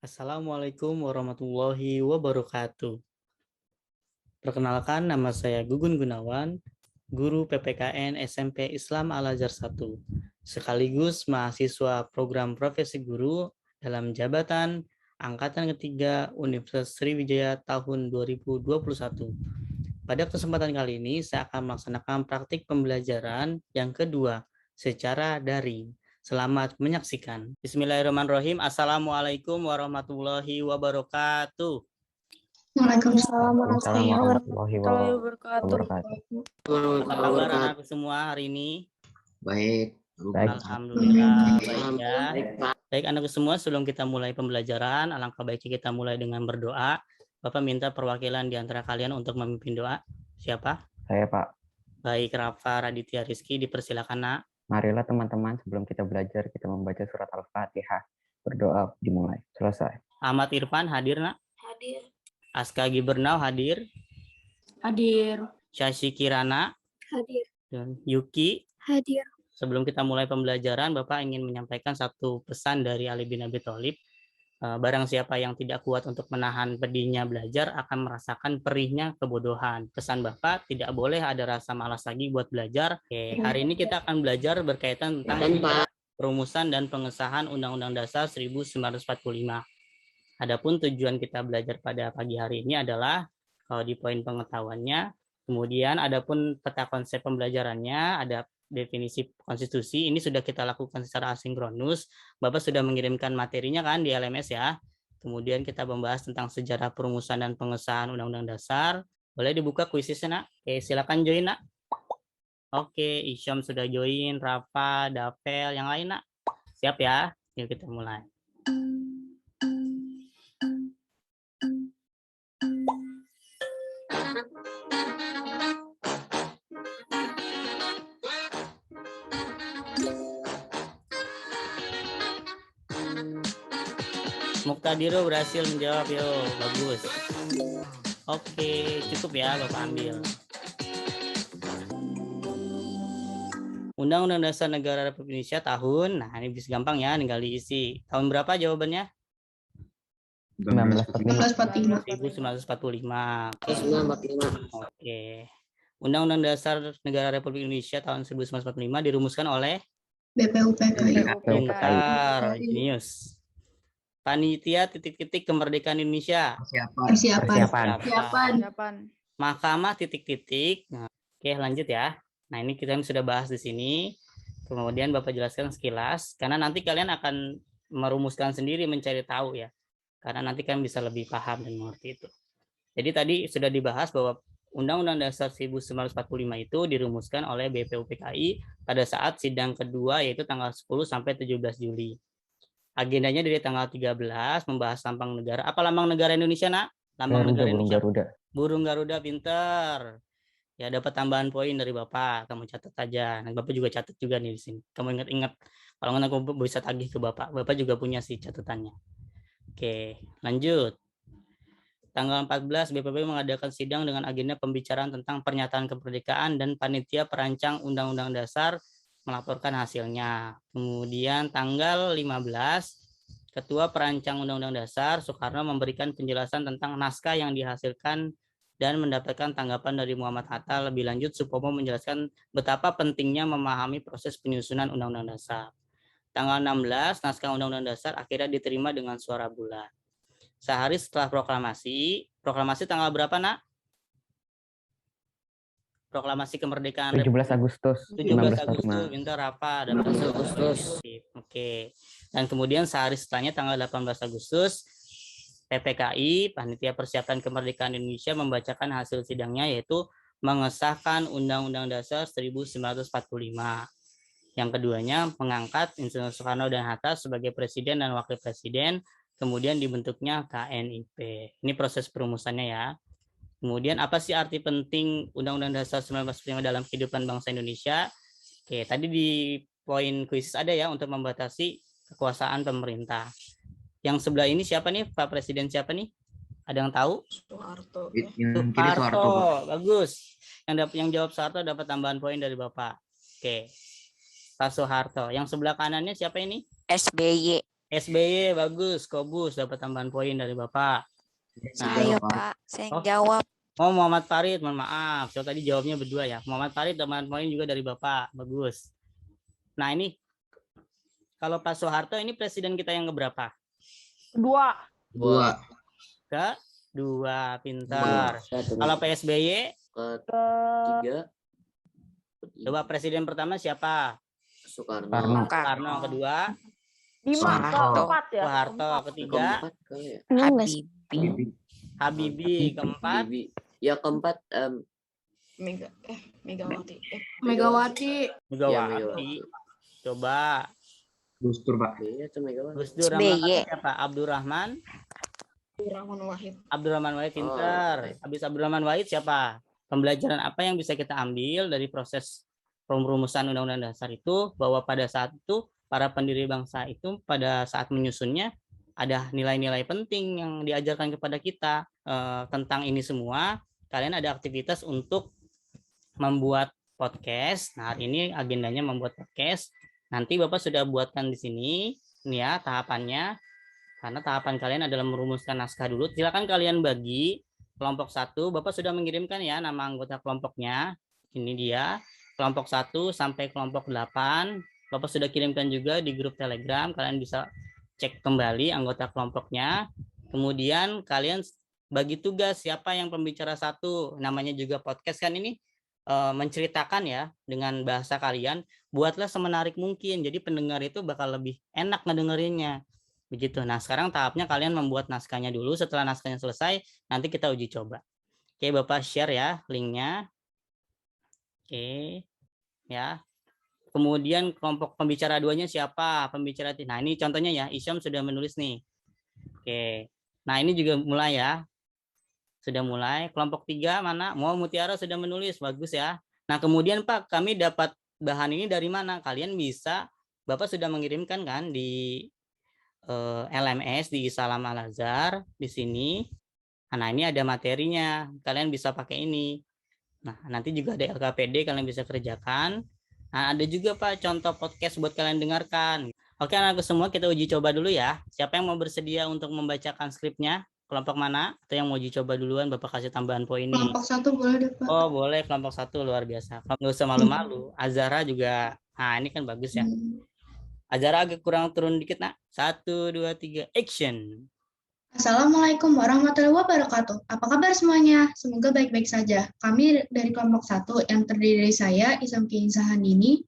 Assalamualaikum warahmatullahi wabarakatuh. Perkenalkan, nama saya Gugun Gunawan, guru PPKN SMP Islam Al-Azhar 1, sekaligus mahasiswa program profesi guru dalam jabatan Angkatan Ketiga Universitas Sriwijaya tahun 2021. Pada kesempatan kali ini, saya akan melaksanakan praktik pembelajaran yang kedua secara daring. Selamat menyaksikan. Bismillahirrahmanirrahim. Assalamualaikum warahmatullahi wabarakatuh. Waalaikumsalam Waalaikumsalam warahmatullahi warahmatullahi wabarakatuh. wabarakatuh. Apa kabar anak semua hari ini? Baik. Alhamdulillah baik ya. Baik anak semua, sebelum kita mulai pembelajaran, alangkah baiknya kita mulai dengan berdoa. Bapak minta perwakilan di antara kalian untuk memimpin doa. Siapa? Saya Pak. Baik, Rafa Raditya Rizky, dipersilakan nak. Marilah teman-teman, sebelum kita belajar, kita membaca surat Al-Fatihah. Berdoa dimulai. Selesai. Ahmad Irfan hadir nak? Hadir. Aska Gibernau hadir. Hadir. Syashi Kirana. Hadir. Dan Yuki. Hadir. Sebelum kita mulai pembelajaran, Bapak ingin menyampaikan satu pesan dari Ali bin Abi Thalib. Barang siapa yang tidak kuat untuk menahan pedihnya belajar akan merasakan perihnya kebodohan. Pesan Bapak, tidak boleh ada rasa malas lagi buat belajar. Oke, hari ini kita akan belajar berkaitan tentang perumusan dan pengesahan Undang-Undang Dasar 1945. Adapun tujuan kita belajar pada pagi hari ini adalah di poin pengetahuannya, kemudian adapun peta konsep pembelajarannya, ada definisi konstitusi, ini sudah kita lakukan secara asinkronus. Bapak sudah mengirimkan materinya kan di LMS ya. Kemudian kita membahas tentang sejarah perumusan dan pengesahan Undang-Undang Dasar. Boleh dibuka kuisisnya nak? Oke, silakan join nak. Oke, Isyam sudah join, Rafa, Davel, yang lain nak? Siap ya? Yuk kita mulai. Muktadiro berhasil menjawab, yo bagus. Oke, cukup ya Bapak ambil. Undang-Undang Dasar Negara Republik Indonesia tahun, nah ini bisa gampang ya, tinggal diisi. Tahun berapa jawabannya? 1945. 1945. Oke. Undang-Undang Dasar Negara Republik Indonesia tahun 1945 dirumuskan oleh BPUPKI. Pintar, jenius. Panitia titik-titik kemerdekaan Indonesia. Persiapan. Mahkamah titik-titik. Nah, oke, lanjut ya. Nah, ini kita sudah bahas di sini. Kemudian Bapak jelaskan sekilas karena nanti kalian akan merumuskan sendiri, mencari tahu ya. Karena nanti kalian bisa lebih paham dan mengerti itu. Jadi tadi sudah dibahas bahwa Undang-Undang Dasar 1945 itu dirumuskan oleh BPUPKI pada saat sidang kedua yaitu tanggal 10 sampai 17 Juli. Agendanya dari tanggal 13 membahas lambang negara. Apa lambang negara Indonesia, nak? Lambang negara Indonesia. Garuda. Burung Garuda, pinter. Ya, dapat tambahan poin dari Bapak. Kamu catat aja. Nah, Bapak juga catat juga nih di sini. Kamu ingat-ingat. Kalau nggak aku bisa tagih ke Bapak. Bapak juga punya sih catatannya. Oke, lanjut. Tanggal 14 BPP mengadakan sidang dengan agenda pembicaraan tentang pernyataan kemerdekaan dan panitia perancang Undang-Undang Dasar melaporkan hasilnya. Kemudian tanggal 15 Ketua Perancang Undang-Undang Dasar Soekarno memberikan penjelasan tentang naskah yang dihasilkan dan mendapatkan tanggapan dari Muhammad Hatta. Lebih lanjut, Supomo menjelaskan betapa pentingnya memahami proses penyusunan Undang-Undang Dasar. Tanggal 16, naskah Undang-Undang Dasar akhirnya diterima dengan suara bulat. Sehari setelah proklamasi tanggal berapa, nak? Proklamasi kemerdekaan 17 Agustus. 17 Agustus, minta Rafa, 18 Agustus. Oke. Dan kemudian sehari setelahnya tanggal 18 Agustus, PPKI, Panitia Persiapan Kemerdekaan Indonesia, membacakan hasil sidangnya yaitu mengesahkan Undang-Undang Dasar 1945. Yang keduanya mengangkat Insinyur Soekarno dan Hatta sebagai presiden dan wakil presiden, kemudian dibentuknya KNIP. Ini proses perumusannya ya. Kemudian apa sih arti penting Undang-Undang Dasar 1945 dalam kehidupan bangsa Indonesia? Oke, tadi di poin kuis ada ya untuk membatasi kekuasaan pemerintah. Yang sebelah ini siapa nih? Pak Presiden siapa nih? Ada yang tahu? Soeharto. Soeharto. Bagus. Yang jawab Soeharto dapat tambahan poin dari Bapak. Oke. Pak Soeharto. Yang sebelah kanannya siapa ini? SBY. SBY bagus, Kobus dapat tambahan poin dari Bapak. Saya Pak, saya Oh. jawab. Oh, Muhammad Farid, mohon maaf. So tadi jawabnya berdua ya. Muhammad Farid tambahan poin juga dari Bapak. Bagus. Nah, ini kalau Pak Soeharto ini presiden kita yang keberapa? Dua. Kedua, pintar. Kalau PSBY, Ketiga. coba presiden pertama siapa? Soekarno. Soekarno. Kedua, Keempat ya. Soeharto. Ketiga, Keempat kali ya. Habibie. Habibie. Keempat, Habibie. Ya keempat Megawati. Megawati. Coba Gus Dur, Pak. Iya tuh Megawati. Gus Dur. Nama SBY. lengkapnya siapa? Abdurrahman Wahid. Wahid, pintar. Habis Abdurrahman Wahid siapa? Pembelajaran apa yang bisa kita ambil dari proses perumusan Undang-Undang Dasar itu, bahwa pada saat itu para pendiri bangsa itu pada saat menyusunnya ada nilai-nilai penting yang diajarkan kepada kita tentang ini semua. Kalian ada aktivitas untuk membuat podcast. Nah, hari ini agendanya membuat podcast. Nanti Bapak sudah buatkan di sini, ini ya tahapannya. Karena tahapan kalian adalah merumuskan naskah dulu. Silakan kalian bagi kelompok 1. Bapak sudah mengirimkan ya nama anggota kelompoknya. Ini dia, kelompok 1 sampai kelompok 8. Bapak sudah kirimkan juga di grup Telegram. Kalian bisa cek kembali anggota kelompoknya. Kemudian kalian bagi tugas siapa yang pembicara 1. Namanya juga podcast kan ini. Menceritakan ya dengan bahasa kalian. Buatlah semenarik mungkin. Jadi pendengar itu bakal lebih enak ngedengerinnya. Begitu. Nah, sekarang tahapnya kalian membuat naskahnya dulu. Setelah naskahnya selesai, nanti kita uji coba. Oke, Bapak share ya linknya. Oke, ya. Kemudian kelompok pembicara 2-nya siapa? Pembicara. Nah, ini contohnya ya. Isyam sudah menulis nih. Oke. Nah, ini juga mulai ya. Sudah mulai. Kelompok 3 mana? Mau Mutiara sudah menulis. Bagus ya. Nah, kemudian Pak, kami dapat bahan ini dari mana? Kalian bisa, Bapak sudah mengirimkan kan di LMS di Salam Al-Azhar di sini. Nah, ini ada materinya. Kalian bisa pakai ini. Nah, nanti juga ada LKPD kalian bisa kerjakan. Nah, ada juga Pak contoh podcast buat kalian dengarkan. Oke, anak-anak semua kita uji coba dulu ya. Siapa yang mau bersedia untuk membacakan skripnya? Kelompok mana? Atau yang mau uji coba duluan, Bapak kasih tambahan poin ini. Kelompok 1 boleh deh, Pak. Oh, boleh kelompok 1, luar biasa. Nggak usah malu-malu. Azara juga. Nah, ini kan bagus ya. Azara agak kurang turun dikit, nak. 1, 2, 3, action. Assalamualaikum warahmatullahi wabarakatuh. Apa kabar semuanya? Semoga baik-baik saja. Kami dari kelompok 1 yang terdiri dari saya, Isamki Insahandini,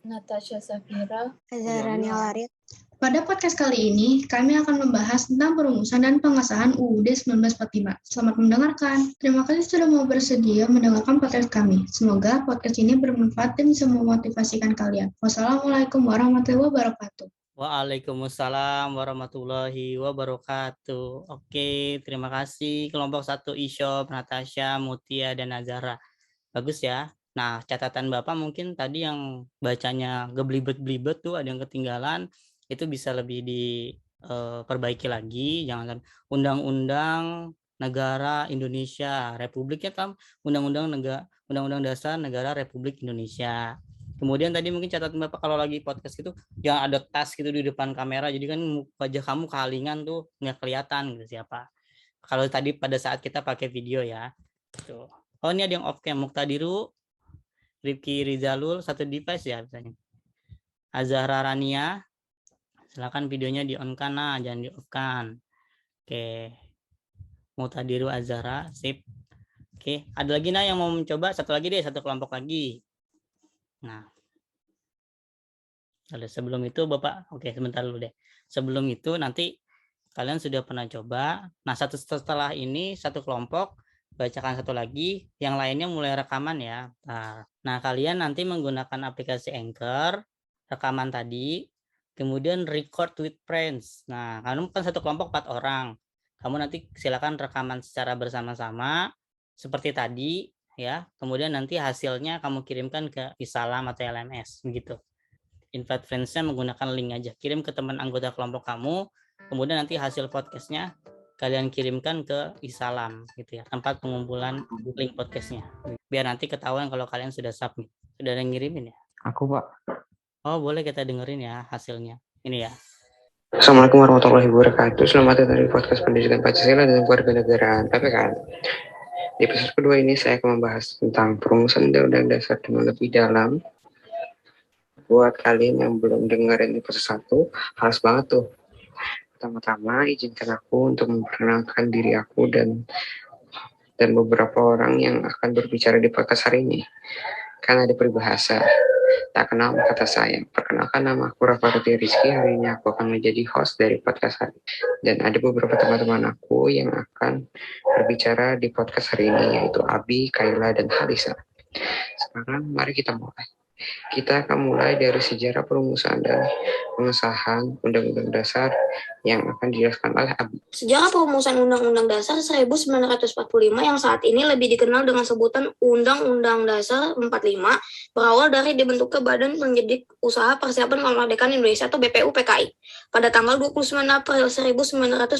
Natasha Safira, Azharani Alarit. Pada podcast kali ini, kami akan membahas tentang perumusan dan pengesahan UUD 1945. Selamat mendengarkan. Terima kasih sudah mau bersedia mendengarkan podcast kami. Semoga podcast ini bermanfaat dan bisa memotivasikan kalian. Wassalamualaikum warahmatullahi wabarakatuh. Waalaikumsalam warahmatullahi wabarakatuh. Oke, terima kasih kelompok 1 Isyop, Natasha, Mutia, dan Azara. Bagus ya. Nah, catatan Bapak mungkin tadi yang bacanya geblibet-blibet tuh ada yang ketinggalan. Itu bisa lebih diperbaiki lagi. Jangan Undang-Undang Negara Indonesia Republiknya kan Undang-Undang Dasar Negara Republik Indonesia. Kemudian tadi mungkin catatan Bapak kalau lagi podcast gitu jangan ada tas gitu di depan kamera, jadi kan wajah kamu kehalingan tuh nggak kelihatan gitu siapa. Kalau tadi pada saat kita pakai video ya. Tuh. Oh, ini ada yang off cam. Muktadiru, Rifki Rizalul, satu device ya misalnya. Azhara Rania, silakan videonya di on kan, nah, jangan di off kan. Oke. Muktadiru Azhara, sip. Oke, ada lagi nah yang mau mencoba? Satu lagi deh, satu kelompok lagi. Nah, sebelum itu Bapak, oke sebentar dulu deh. Sebelum itu nanti kalian sudah pernah coba. Nah, setelah ini satu kelompok bacakan satu lagi, yang lainnya mulai rekaman ya. Nah, kalian nanti menggunakan aplikasi Anchor, rekaman tadi, kemudian record with friends. Nah, kamu kan satu kelompok 4 orang. Kamu nanti silakan rekaman secara bersama-sama seperti tadi. Ya, kemudian nanti hasilnya kamu kirimkan ke Isalam atau LMS begitu. Invite friends-nya menggunakan link aja, kirim ke teman anggota kelompok kamu, kemudian nanti hasil podcastnya kalian kirimkan ke Isalam gitu ya, tempat pengumpulan link podcastnya, biar nanti ketahuan kalau kalian sudah submit. Sudah ada yang ngirimin ya? Aku, Pak. Oh, boleh kita dengerin ya hasilnya. Ini ya. Assalamualaikum warahmatullahi wabarakatuh. Selamat datang di podcast Pendidikan Pancasila dan Kewarganegaraan PPKN. Di episode kedua ini saya akan membahas tentang perumusan Undang-Undang Dasar dengan lebih dalam. Buat kalian yang belum dengerin episode 1, harus banget tuh. Pertama-tama izinkan aku untuk memperkenalkan diri aku dan beberapa orang yang akan berbicara di podcast hari ini. Kan ada peribahasa, tak kenal kata sayang. Perkenalkan, nama aku Rafaruti Rizky. Hari ini aku akan menjadi host dari podcast hari. Dan ada beberapa teman-teman aku yang akan berbicara di podcast hari ini, yaitu Abi, Kayla, dan Halisa. Sekarang mari kita mulai. Kita akan mulai dari sejarah perumusan dan pengesahan Undang-Undang Dasar yang akan dijelaskan oleh Abi. Sejarah perumusan Undang-Undang Dasar 1945 yang saat ini lebih dikenal dengan sebutan Undang-Undang Dasar 45 berawal dari dibentuknya Badan Penyidik Usaha Persiapan Kemerdekaan Indonesia atau BPUPKI pada tanggal 29 April 1945.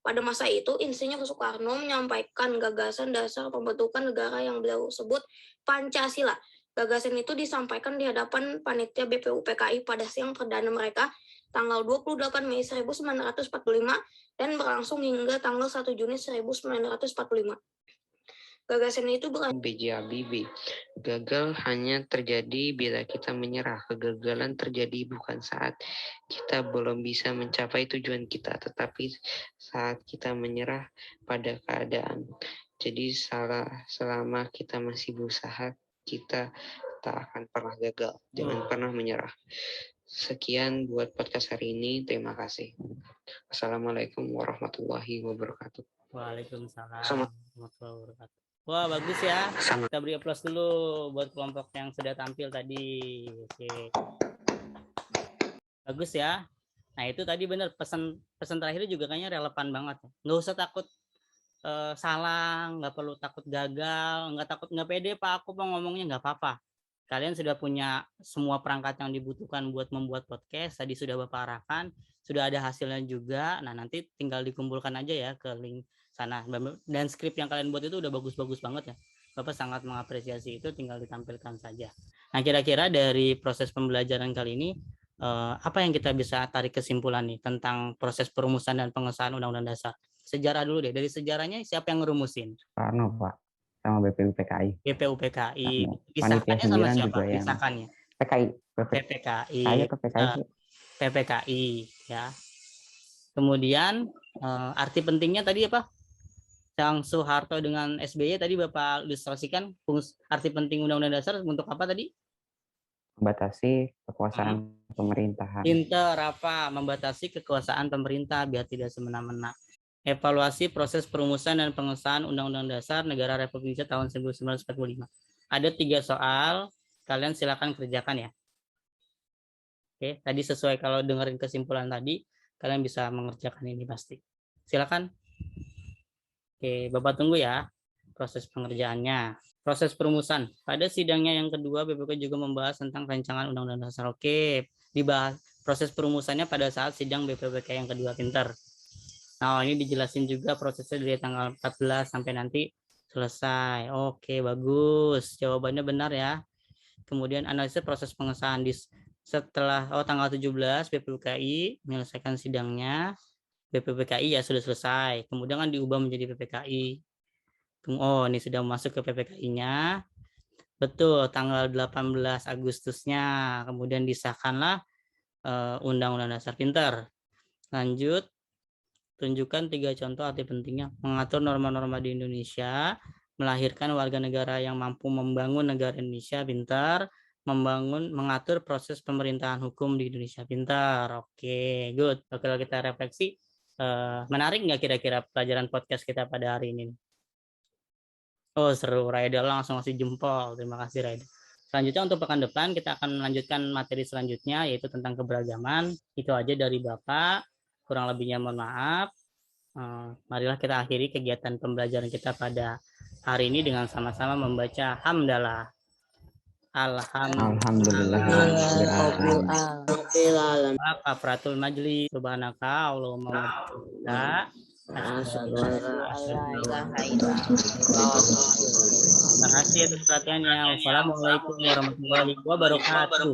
Pada masa itu, Insinyur Soekarno menyampaikan gagasan dasar pembentukan negara yang beliau sebut Pancasila. Gagasan itu disampaikan di hadapan panitia BPUPKI pada siang perdana mereka tanggal 28 Mei 1945 dan berlangsung hingga tanggal 1 Juni 1945. Gagasan itu B.J. Habibie. Gagal hanya terjadi bila kita menyerah. Kegagalan terjadi bukan saat kita belum bisa mencapai tujuan kita, tetapi saat kita menyerah pada keadaan. Jadi selama kita masih berusaha, kita tak akan pernah gagal. Jangan pernah menyerah. Sekian buat podcast hari ini. Terima kasih. Assalamualaikum warahmatullahi wabarakatuh. Waalaikumsalam warahmatullahi wabarakatuh. Wah, bagus ya. Kita beri aplaus dulu buat kelompok yang sudah tampil tadi. Oke. Bagus ya. Nah, itu tadi benar pesan terakhir juga kayaknya relevan banget. Nggak usah takut salah, nggak perlu takut gagal, nggak pede Pak, aku mau ngomongnya nggak apa-apa. Kalian sudah punya semua perangkat yang dibutuhkan buat membuat podcast, tadi sudah Bapak arahkan, sudah ada hasilnya juga. Nah, nanti tinggal dikumpulkan aja ya ke link sana. Dan skrip yang kalian buat itu udah bagus-bagus banget ya. Bapak sangat mengapresiasi itu, tinggal ditampilkan saja. Nah, kira-kira dari proses pembelajaran kali ini, apa yang kita bisa tarik kesimpulan nih tentang proses perumusan dan pengesahan Undang-Undang Dasar? Sejarah dulu deh, dari sejarahnya siapa yang ngerumusin? Soekarno, Pak, sama BPUPKI. BPUPKI. Panitia Disahkannya sama 9 siapa? juga yang Disahkannya. PKI. PPKI. Saya ke PKI sih. PPKI ya. Kemudian arti pentingnya tadi apa? Yang Soeharto dengan SBY tadi Bapak ilustrasikan arti penting Undang-Undang Dasar untuk apa tadi? Membatasi kekuasaan pemerintahan. Pinter apa? Membatasi kekuasaan pemerintah biar tidak semena-mena. Evaluasi proses perumusan dan pengesahan Undang-Undang Dasar Negara Republik Indonesia tahun 1945. Ada 3 soal, kalian silakan kerjakan ya. Oke, tadi sesuai kalau dengerin kesimpulan tadi, kalian bisa mengerjakan ini pasti. Silakan. Oke, Bapak tunggu ya proses pengerjaannya. Proses perumusan. Pada sidangnya yang kedua, BPK juga membahas tentang rancangan Undang-Undang Dasar. Oke, dibahas proses perumusannya pada saat sidang BPK yang kedua. Pinter. Nah, ini dijelasin juga prosesnya dari tanggal 14 sampai nanti selesai. Oke, bagus. Jawabannya benar ya. Kemudian analisis proses pengesahan setelah tanggal 17 BPUPKI menyelesaikan sidangnya. BPUPKI ya sudah selesai. Kemudian kan diubah menjadi PPKI. Oh, ini sudah masuk ke PPKI-nya. Betul, tanggal 18 Agustusnya. Kemudian disahkanlah Undang-Undang Dasar. Pinter. Lanjut. Tunjukkan 3 contoh arti pentingnya mengatur norma-norma di Indonesia, melahirkan warga negara yang mampu membangun negara Indonesia. Pintar. Mengatur proses pemerintahan hukum di Indonesia. Pintar. Oke, good. Kalau kita refleksi, menarik nggak kira-kira pelajaran podcast kita pada hari ini? Oh, seru. Raida langsung ngasih jempol. Terima kasih Raida. Selanjutnya untuk pekan depan kita akan melanjutkan materi selanjutnya, yaitu tentang keberagaman. Itu aja dari Bapak. Kurang lebihnya mohon maaf. Marilah kita akhiri kegiatan pembelajaran kita pada hari ini dengan sama-sama membaca hamdalah. Alhamdulillah. Kafaratul majlis. Subhanaka Allahumma Terima kasih atas perhatiannya. Wassalamualaikum warahmatullahi wabarakatuh.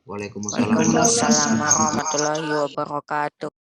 Waalaikumsalam. Waalaikumsalam warahmatullahi wabarakatuh.